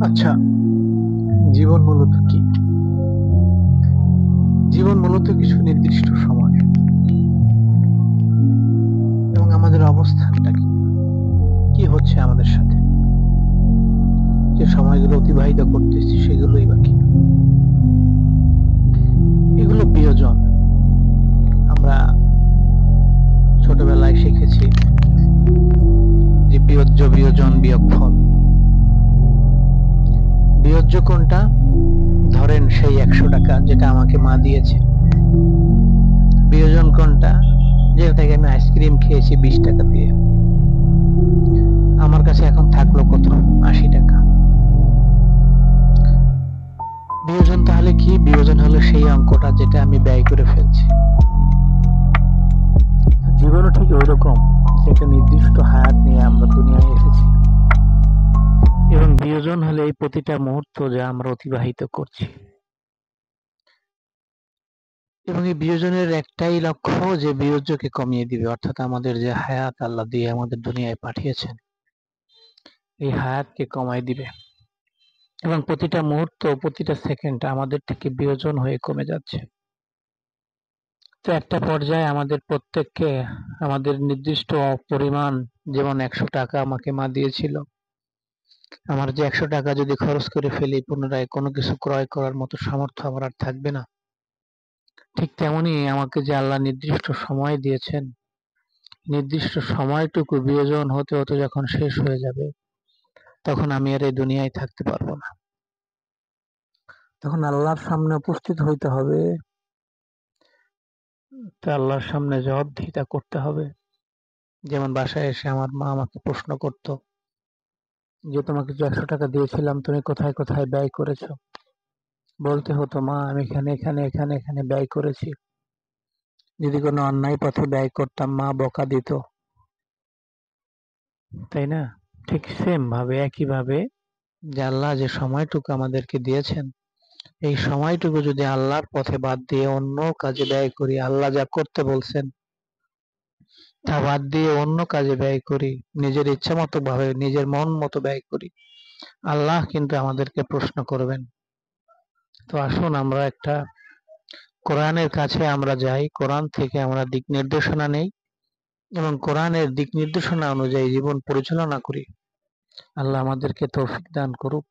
আচ্ছা, জীবন মূলত কি? জীবন মূলত কিছু নির্দিষ্ট সময় এবং আমাদের অবস্থানটা কি? কি হচ্ছে আমাদের সাথে? যে সময়গুলো অতিবাহিত করতেছি সেগুলোই বাকি। এগুলো বিয়োজন। আমরা ছোটবেলায় শিখেছি যে বিয়োজ্য, বিয়োজন, বিয়োগফল। বিয়োজ্য কোনটা? ধরেন সেই ১০০ টাকা যেটা আমাকে মা দিয়েছে। বিয়োজন কোনটা? যেটা থেকে আমি আইসক্রিম খেয়েছি ২০ টাকা দিয়ে। আমার কাছে এখন থাকলো কত? ৮০ টাকা। বিয়োজন তাহলে কি? বিয়োজন হলো সেই অঙ্কটা যেটা আমি ব্যয় করে ফেলছি। জীবনও ঠিক ওইরকম, যে একটা নির্দিষ্ট হায়াত নিয়ে আমরা দুনিয়ায় এসেছি, এবং বিয়োজন হলে এই প্রতিটা মুহূর্ত যা আমরা অতিবাহিত করছি। এবং এই বিয়োজনের একটাই লক্ষ্য, যে বিয়োজ্যকে কমিয়ে দিবে, অর্থাৎ আমাদের যে হায়াত আল্লাহ দিয়ে আমাদের দুনিয়ায় পাঠিয়েছেন, এই হায়াতকে কমাই দিবে। এবং প্রতিটা মুহূর্ত, প্রতিটা সেকেন্ড আমাদের থেকে বিয়োজন হয়ে কমে যাচ্ছে। তো একটা পর্যায়ে আমাদের প্রত্যেককে আমাদের নির্দিষ্ট পরিমাণ, যেমন ১০০ টাকা আমাকে মা দিয়েছিল, আমার যে ১০০ টাকা যদি খরচ করে ফেলি, পুনরায় কোনো কিছু ক্রয় করার মতো সামর্থ্য আমার আর থাকবে না। ঠিক তেমনি আমাকে যে আল্লাহ নির্দিষ্ট সময় দিয়েছেন, নির্দিষ্ট সময়টুকু বিয়োজন হতে হতে যখন শেষ হয়ে যাবে, তখন আমি আর এই দুনিয়ায় থাকতে পারবো না। তখন আল্লাহর সামনে উপস্থিত হইতে হবে। তো আল্লাহর সামনে জবাবদিহিতা করতে হবে। যেমন বাসায় এসে আমার মা আমাকে প্রশ্ন করতো যে, তোমাকে যে ১০০ টাকা দিয়েছিলাম তুমি কোথায় কোথায় ব্যয় করেছো? বলতে হতো, মা আমি এখানে এখানে এখানে এখানে ব্যয় করেছি। যদি কোনো অন্যায় পথে ব্যয় করতাম, মা বকা দিত, তাই না? ঠিক সেম ভাবে, একই ভাবে, যে আল্লাহ যে সময়টুকু আমাদেরকে দিয়েছেন, এই সময়টুকু যদি আল্লাহর পথে বাদ দিয়ে অন্য কাজে ব্যয় করি, আল্লাহ যা করতে বলছেন তা বাদ দিয়ে অন্য কাজে ব্যয় করি, নিজের ইচ্ছা মতো ভাবে, নিজের মন মতো ব্যয় করি, আল্লাহ কিন্তু আমাদেরকে প্রশ্ন করবেন। তো আসুন আমরা একটা কোরআনের কাছে আমরা যাই, কোরআন থেকে আমরা দিক নির্দেশনা নেই এবং কোরআনের দিক নির্দেশনা অনুযায়ী জীবন পরিচালনা করি। আল্লাহ আমাদেরকে তৌফিক দান করুক।